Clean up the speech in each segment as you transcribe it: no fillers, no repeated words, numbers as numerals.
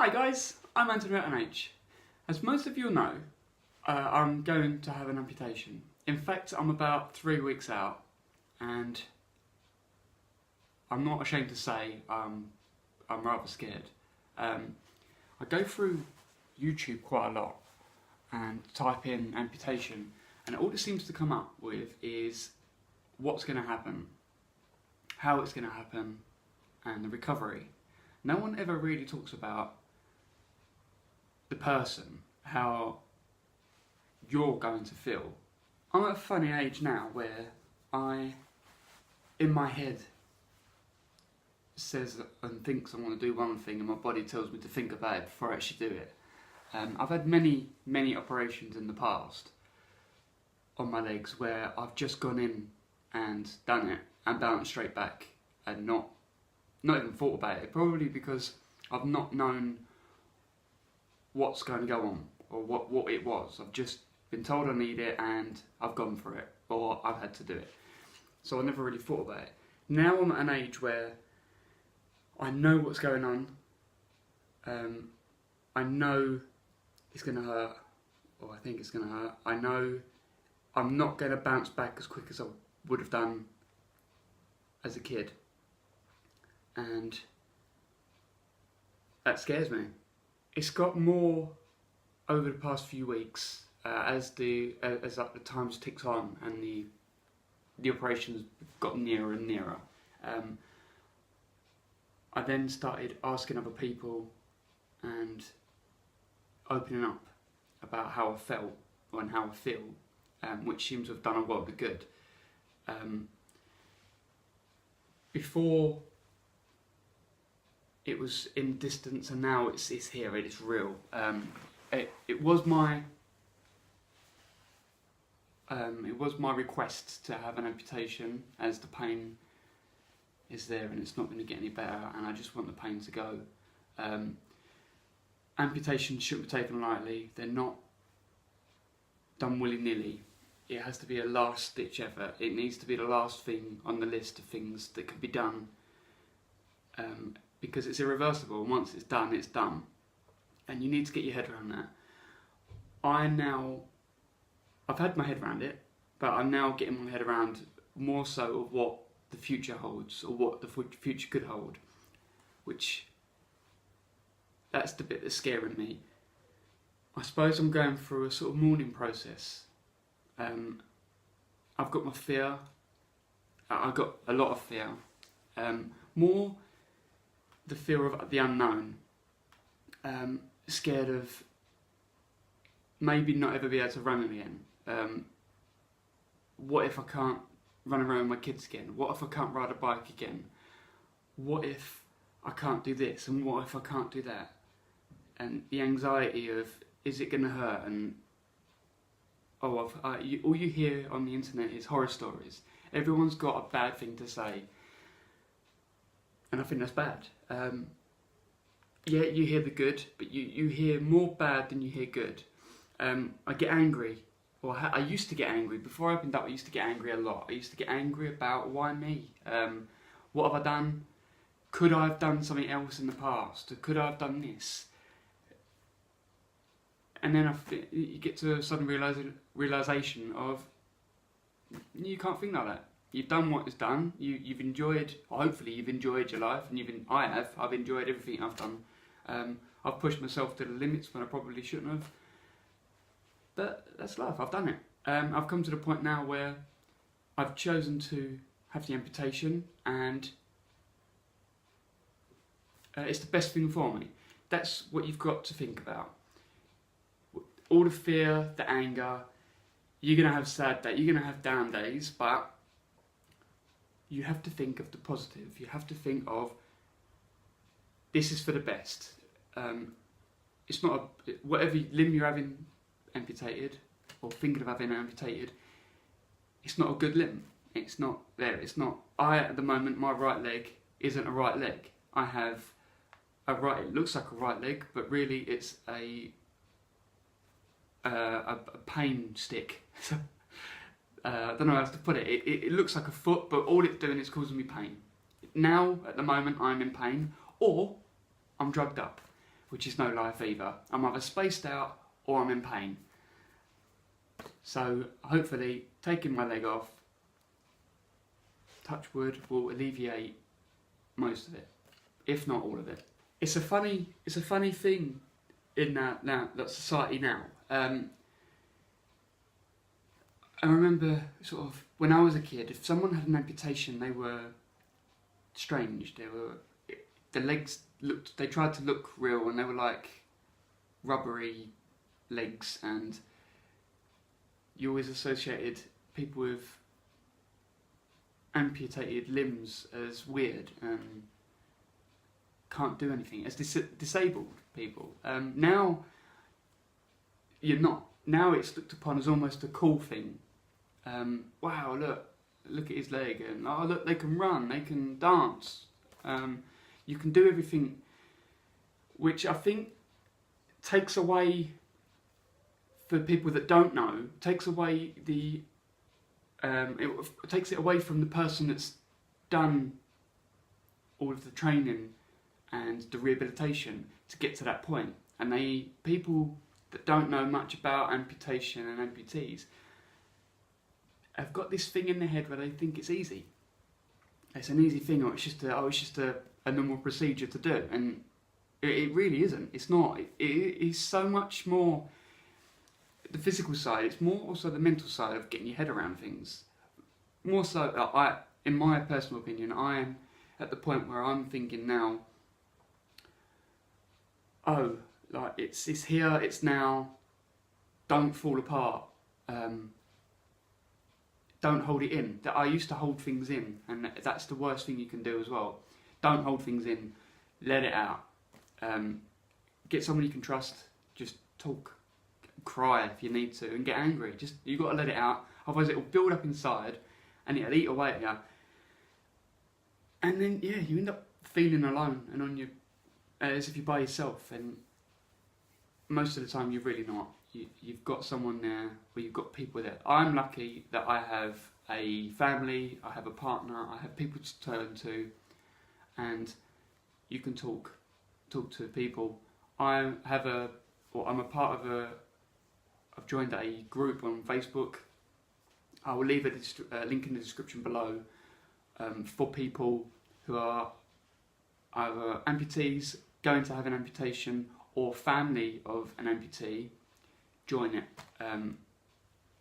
Hi guys, I'm Amputation H. As most of you know, I'm going to have an amputation. In fact, I'm about 3 weeks out, and I'm not ashamed to say I'm rather scared. I go through YouTube quite a lot and type in amputation, and all it seems to come up with is what's going to happen, how it's going to happen, and the recovery. No one ever really talks about the person, how you're going to feel. I'm at a funny age now where in my head, says and thinks I want to do one thing, and my body tells me to think about it before I actually do it. I've had many operations in the past on my legs where I've just gone in and done it and bounced straight back and not even thought about it, probably because I've not known what's going to go on or what it was. I've just been told I need it and I've gone for it, or I've had to do it. So I never really thought about it. Now I'm at an age where I know what's going on. I know it's going to hurt, or I think it's going to hurt. I know I'm not going to bounce back as quick as I would have done as a kid. And that scares me. It's got more over the past few weeks as the times ticks on and the operations got nearer and nearer. I then started asking other people and opening up about how I felt and how I feel, which seems to have done a world of good. Before it was in distance, and now it's here. It is real. It was my request to have an amputation, as the pain is there and it's not going to get any better, and I just want the pain to go. Amputations shouldn't be taken lightly. They're not done willy-nilly. It has to be a last-ditch effort. It needs to be the last thing on the list of things that could be done, because it's irreversible. Once it's done, and you need to get your head around that. I've had my head around it, but I'm now getting my head around more so of what the future holds, or what the future could hold, which that's the bit that's scaring me. I suppose I'm going through a sort of mourning process. I've got my fear. I've got a lot of fear. More the fear of the unknown. Scared of maybe not ever be able to run again. What if I can't run around with my kids again? What if I can't ride a bike again? What if I can't do this? And what if I can't do that? And the anxiety of, is it going to hurt? And all you hear on the internet is horror stories. Everyone's got a bad thing to say, and I think that's bad. Yeah, you hear the good, but you hear more bad than you hear good. I get angry, or I used to get angry. Before I opened up, I used to get angry a lot. I used to get angry about, why me? What have I done? Could I have done something else in the past? Could I have done this? And then you get to a sudden realisation of, you can't think like that. You've done what is done. You've enjoyed, hopefully you've enjoyed your life, and I've enjoyed everything I've done. I've pushed myself to the limits when I probably shouldn't have. But that's life, I've done it. I've come to the point now where I've chosen to have the amputation, and it's the best thing for me. That's what you've got to think about. All the fear, the anger, you're going to have sad days, you're going to have down days, but you have to think of the positive. You have to think of, this is for the best. It's not whatever limb you're having amputated, or thinking of having amputated, it's not a good limb. It's not there. It's not. At the moment, my right leg isn't a right leg. I have it looks like a right leg, but really it's a pain stick. I don't know how to put it. It looks like a foot, but all it's doing is causing me pain. Now, at the moment, I'm in pain, or I'm drugged up. which is no life either. I'm either spaced out or I'm in pain. So hopefully taking my leg off, touch wood, will alleviate most of it, if not all of it. It's a funny thing in that society now. I remember sort of when I was a kid, if someone had an amputation, they were strange. The legs they tried to look real, and they were like rubbery legs, and you always associated people with amputated limbs as weird and can't do anything, as disabled people. Now you're not. Now it's looked upon as almost a cool thing. Wow, look at his leg, and oh look, they can run, they can dance, you can do everything, which I think takes away, for people that don't know, takes away it takes it away from the person that's done all of the training and the rehabilitation to get to that point. And people that don't know much about amputation and amputees have got this thing in their head where they think it's easy. It's an easy thing, or it's just a normal procedure to do, and it really isn't. It's not. It is so much more. The physical side, it's more also the mental side of getting your head around things. More so, in my personal opinion, I am at the point where I'm thinking now, oh, like it's here, it's now, don't fall apart, don't hold it in. That I used to hold things in, and that's the worst thing you can do as well. Don't hold things in, let it out. Get someone you can trust, just talk. Cry if you need to, and get angry. You've got to let it out, otherwise it will build up inside and it'll eat away at you, and then you end up feeling alone and on your as if you're by yourself, and most of the time you're really not. You've got someone there, or you've got people there. I'm lucky that I have a family, I have a partner, I have people to turn to, and you can talk to people. I'm a part of I've joined a group on Facebook. I will leave a link in the description below for people who are either amputees, going to have an amputation, or family of an amputee. Join it.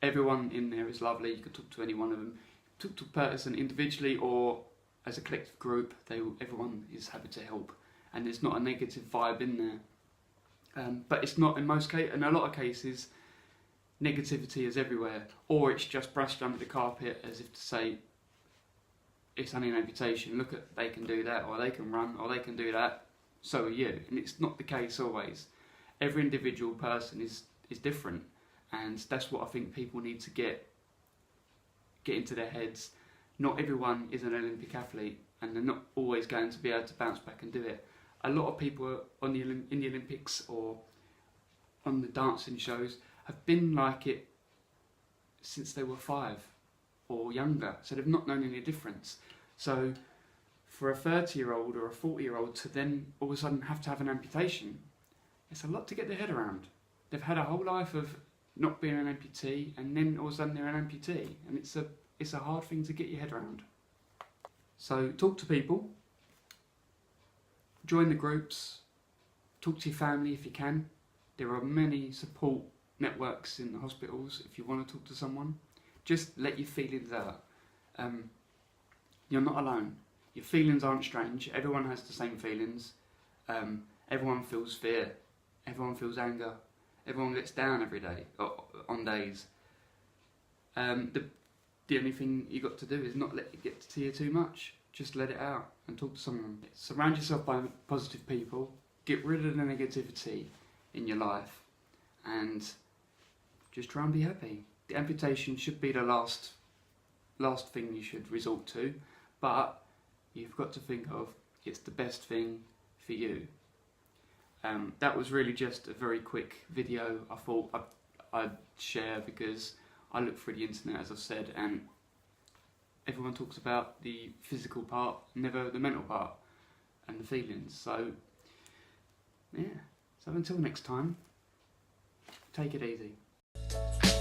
Everyone in there is lovely. You can talk to any one of them. Talk to a person individually or as a collective group. Everyone is happy to help, and there's not a negative vibe in there. But it's not in in a lot of cases. Negativity is everywhere, or it's just brushed under the carpet as if to say it's only an amputation. Look at, they can do that, or they can run, or they can do that. So are you, and it's not the case always. Every individual person is different, and that's what I think people need to get into their heads. Not everyone is an Olympic athlete, and they're not always going to be able to bounce back and do it. A lot of people in the Olympics or on the dancing shows have been like it since they were 5 or younger, so they've not known any difference. So for a 30-year-old or a 40-year-old to then all of a sudden have to have an amputation, it's a lot to get their head around. They've had a whole life of not being an amputee, and then all of a sudden they're an amputee, and it's a hard thing to get your head around. So talk to people, join the groups, talk to your family if you can. There are many support networks in the hospitals if you want to talk to someone. Just let your feelings out. You're not alone. Your feelings aren't strange. Everyone has the same feelings. Everyone feels fear. Everyone feels anger. Everyone gets down every day, or on days. The only thing you got to do is not let it get to you too much. Just let it out and talk to someone. Surround yourself by positive people. Get rid of the negativity in your life, and just try and be happy. The amputation should be the last thing you should resort to, but you've got to think of it's the best thing for you. That was really just a very quick video I thought I'd share, because I look through the internet, as I've said, and everyone talks about the physical part, never the mental part and the feelings. So yeah, So until next time, take it easy.